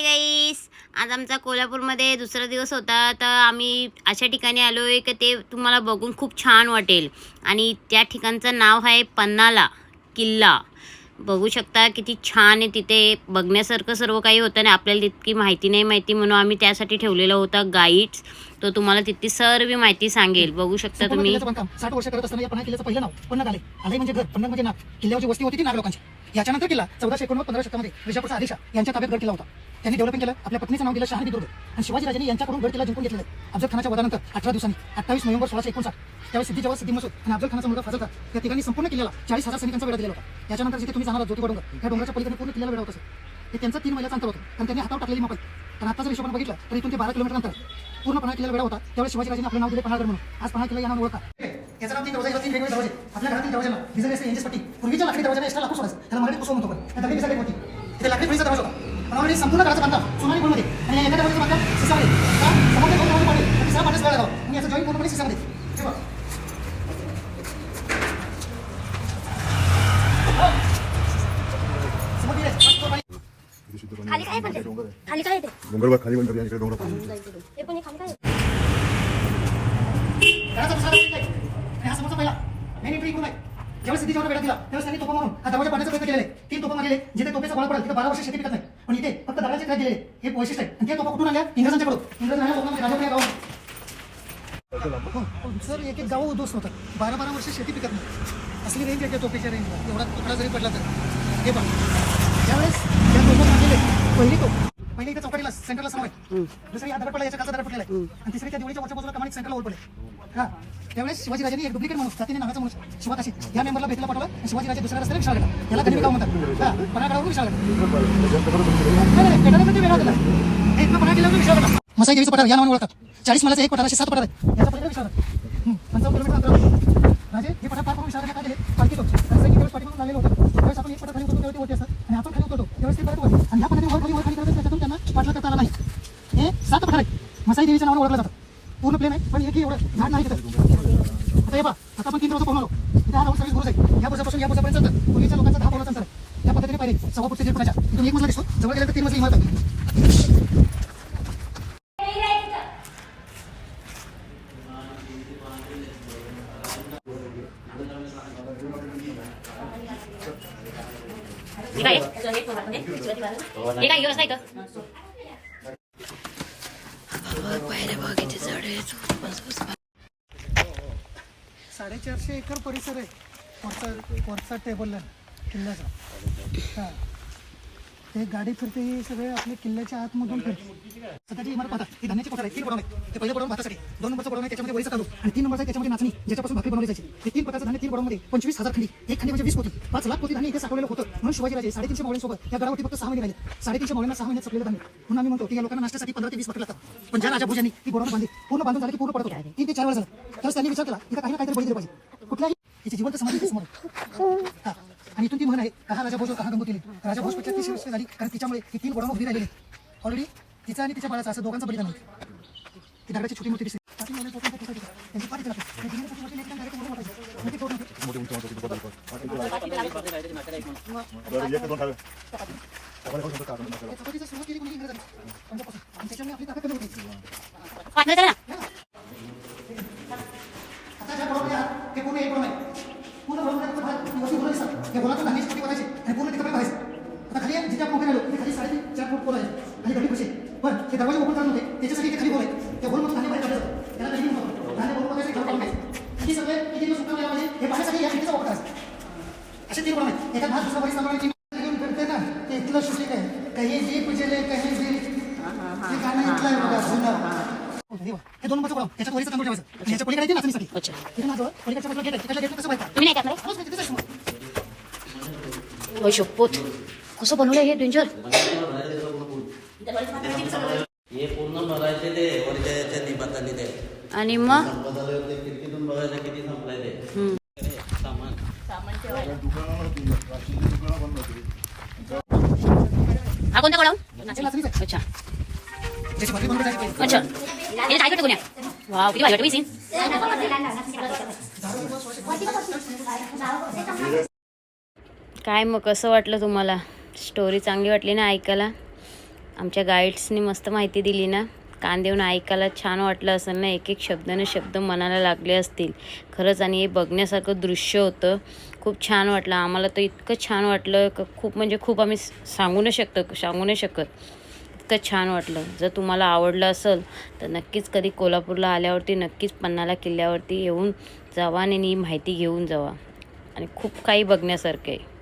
गाईस, आज आमचा कोल्हापूरमध्ये दुसरा दिवस होता. तर आम्ही अशा ठिकाणी आलो आहे की ते तुम्हाला बघून खूप छान वाटेल. आणि त्या ठिकाणचं नाव आहे पन्हाळा किल्ला. बघू शकता किती छान आहे. तिथे बघण्यासारखं सर्व काही होतं आणि आपल्याला तितकी माहिती नाही म्हणून आम्ही त्यासाठी ठेवलेला होता गाईड्स. तो तुम्हाला तितकी सर्व माहिती सांगेल. बघू शकता तुम्ही. 60 वर्ष करत असताना या पन्हाळा किल्ल्याचं पहिलं नाव पन्हाळ आले. आले म्हणजे घर, पन्हाळ म्हणजे नाग. किल्ल्यावरची वस्ती होती ती नाग लोकांची. याच्यानंतर किल्ला 1489-15 शतकामध्ये विजापूरचा आदिलशहा यांच्या ताब्यात गड किल्ला होता. त्यांनी डेव्हलपिंग केलं. आपल्या पत्नीचं नाव दिलं शहाजी दुर्ग. आणि शिवाजी राजांनी यांच्याकडून गड किल्ला जिंकून घेतलेला आहे. अफजल खानाच्या वधानंतर 18 दिवसांनी 28 नोव्हेंबर 1659 त्यावेळी सिद्धी जवळ सिद्धी मसूद आणि अफजल खानाचा मुलगा फाजल खान या ठिकाणी संपूर्ण किल्ल्याला 40,000 सैनिकांचा वेढा दिला होता. याच्यानंतर जिथे तुम्ही जाणार ज्योतिबा डोंगर त्या डोंगराच्या पलीकडे पूर्ण किल्ल्याला वेढा होता. ते त्यांचं 3 मैलाचं अंतर होतं. कारण त्यांनी हातावर टाकलेली मापल. कारण आता जर हिशोबाने बघितलं तर इथून ते 12 किलोमीटर अंतर पूर्ण पन्हाळा किल्ल्याला वेढा होता. त्यावेळी शिवाजी राजांनी आपलं नाव दिले पन्हाळगड म्हणून. आज पन्हाळा किल्ला या नावाने ओळखा. याचं नाव 3 दरवाजे, 3 वेगवेगळे दरवाजे. आपल्या घरातील दरवाजाला डिझेल असते यांची पट्टी. पूर्वीच्या लाकडी दरवाजाला एक्स्ट्रा लाकूड सोडायचं. त्याला मराठी कुसव म्हणतो. पण त्या दगडी डिझाईन होती. ते लाकडी फळीचा दरवाजा होता. पण संपूर्ण घराचं बांधकाम सोनाली गोलमध्ये आणि या एका दरवाजाचं बांधकाम सिसामध्ये. समोर 2 दरवाजे पाडले आणि 6 पाण्यास वेळा लावा आणि याचं जॉईंट पूर्णपणे सिसामध्ये. हे बघा. खाली काय पण खाली काय येते डोंगर खाली पण इकडे डोंगर हे पण खाली काय घराचा दुसरा दरवाजा आहे. आणि हा समोरचा पहिला मेन एंट्री इकडून आहे. ज्यावेळेस सिद्धीच्या वेढा दिला त्यावेळेस त्यांनी तोफा मारून हा दरवाजा पाडण्याचा प्रयत्न केलेला आहे. 3 तोफा मारलेले. जिथे तोफेचा गोळा पडेल तिथे 12 वर्ष शेती पिकत नाही. पण इथे फक्त दगडाचे ट्रॅक दिलेले. हे वैशिष्ट्य आहे. आणि ते तोफा कुठून आल्या? इंग्रजांच्याकडून. इंग्रजांना लोकांना राजापुरी गाव सर एक गाव उद्ध्वस्त होतं. 12 वर्ष शेती पिकत नाही. असली रेंज आहे तोफेच्या रेंजला. एवढा तुकडा जरी पडला तर हे पण ज्यावेळेस त्या तोफा मारलेले पहिली तोफ पहिले इथे चौकटीला सेंटरला समोर आहे. दुसरी या दगड पडला याच्या काचा दगड पडलेला आहे. आणि तिसरी त्या दिवाळीच्या वरच्या बाजूला कमानी सेंटरला वर पडले. हा त्यावेळेस शिवाजी राजांनी एक डुप्लिकेट माणूस जातीने नावाचा माणूस शिवाकाशी या मेंबरला भेटला पाठवला. आणि शिवाजी राजे दुसऱ्या रस्त्याला विशाळ गेला. याला गणित गाव म्हणतात. हा पन्हाळगडावरून विशाळ गेला. नाही वेगळा गेला. एक पन्हाळ किल्ल्यावरून विशाळ गेला. मसाई देवीचं पठार या नावाने ओळखतात. 40 मालाचं एक पठार असे 7 पठार आहे. याचा पलीकडे विशाळ 55 किलोमीटर अंतरावर राजे हे पठार पार करून विशाळ काय दिले पालखी होतो. त्यावेळेस पाठीमागून लागलेलं होतं. त्यावेळेस आपण एक पठार खाली उतरतो तेव्हा ते असतात आणि आपण खाली उतरतो त्यावेळेस ते परत वरती. आणि ह्या पठारी वर खाली करतात त्याच्यातून त्यांना पाठला करता आला नाही. हे 7 पठार आहेत. मसाई देवीच्या नावाने ओळखलं जातं. पूर्ण प्लेन आहे पण एकही एवढं झाड नाही तिथं. आता हे पहा आता आपण 3 दरवाजे पाहून आलो. इथे हा राऊंड सर्विस गुरुज आहे. या बुजापासून या बुजापर्यंत चालतं. पूर्वीच्या लोकांचा 10 पावलाचं अंतर आहे. त्या पद्धतीने पाहिजे 1.25 फूट ते 1.5 फुटाच्या इथून एक मजला दिसतो. जवळ गेल्यानंतर 3 मजली इमारत आहे. काय 450 एकर परिसर आहे वरचा टेबल किल्ल्याचा. हा ते गाडी फिरते सगळे आपल्या किल्ल्याच्या आतमधून फिरते. सध्याची इमारत पाहता ही धान्याची कोठार आहे. 3 गोडाऊन आहे. ते पहिलं गोडाऊन भातासाठी, 2 नंबरचं गोडाऊन आहे त्याच्यामध्ये वरीचा तांदूळ आणि 3 नंबरचं आहे त्याच्यामध्ये नाचणी ज्याच्यापासून भाकरी बनवली जायची. हे 3 प्रकारचं धान्य 3 गोडाऊनमध्ये 25,000 खंडी. एक खंडी म्हणजे 20 कोटी. 5 लाख कोटी धान्य इथे साठवलेलं होतं. म्हणून शिवाजी राजे 350 मावळ्यांसोबत या गडावरती फक्त 6 महिने राहिले. 350 मावळ्यांना 6 महिन्यात संपलेलं धान्य. म्हणून आम्ही म्हणतो की या लोकांना नाश्त्यासाठी 15 ते 20 भाकरी लागतात. पण ज्या राजाभुजांनी ही गोडाऊन बांधली पूर्ण बांधून झाली की पूर्ण पडत होतं. 3 ते 4 वेळा झालं. त्यावेळेस त्यांनी विचार केला की काही ना काहीतरी बळी दिलं पाहिजे. कुठल्याही हिची जिवंत समाधी समोर. आणि इथून ती म्हण आहे कहा राजा भोज कहा गंगोत्री. राजा भोज 35 वर्ष झाली कारण तिच्यामुळे ही 3 गोडाऊन उभी राहिलेली. ऑलरेडी तिचा आणि तिच्या बाळाचा असं दोघांचं बलिदान होतं. ती दगडाची छोटी मूर्ती दिसते. त्यांची पाठी पण ते दरवाजे ओपन करत नव्हते त्याच्यासाठी ते खाली बोल आहे. त्या बोलमधून धान्य बाहेर काढलं जातं. त्याला धान्य म्हणतो. धान्य बोलून बघायचं घेऊन पाहिजे. ही सगळे किती दिवस सुद्धा पाहिजे हे पाहण्यासाठी या खिडकीचा वापर करायचा. असे 3 गोडाऊन आहेत. एका भात दुसरा बरीच सांभाळायची घेऊन फिरते ना ते इथलं शूटिंग आहे. काही जी पुजेले काही जी ते गाणं इथलं आहे बघा जुनं. हे 2 नंबरचं गोडाऊन त्याच्यात वरीचं तांदूळ ठेवायचं. आणि ह्याच्या पलीकडे नाचणीसाठी. इथे नाचवं पलीकडच्या बाजूला गेट आहे. तिकडल्या गेट कसं बाहेर होय शपथ कसं बनवलं हे डेंजर. हे पूर्ण बघायचे ते वरच्या निपातानी ते आणि मग खिडकीतून बघायचं किती संपलाय ते सामान. हा कोणता गोडाऊन? नाचणीचं आहे. अच्छा ज्याची भाकरी बनवली जायची पाहिजे. अच्छा हे काय करतो कोण्या वाव किती भारी वाटतं सीन. काय मग कसं वाटलं तुम्हाला? स्टोरी चांगली वाटली ना ऐकायला? आमच्या गाईड्सनी मस्त माहिती दिली ना. कान देऊन ऐकायला छान वाटलं असेल ना. एक एक शब्दाने शब्द मनाला लागले असतील खरंच. आणि हे बघण्यासारखं दृश्य होतं. खूप छान वाटलं आम्हाला तर. इतकं छान वाटलं खूप म्हणजे खूप. आम्ही सांगू नाही शकत इतकं छान वाटलं. जर तुम्हाला आवडलं असेल तर नक्कीच कधी कोल्हापूरला आल्यावरती नक्कीच पन्हाळा किल्ल्यावरती येऊन जावा आणि ही माहिती घेऊन जावा. आणि खूप काही बघण्यासारखं आहे.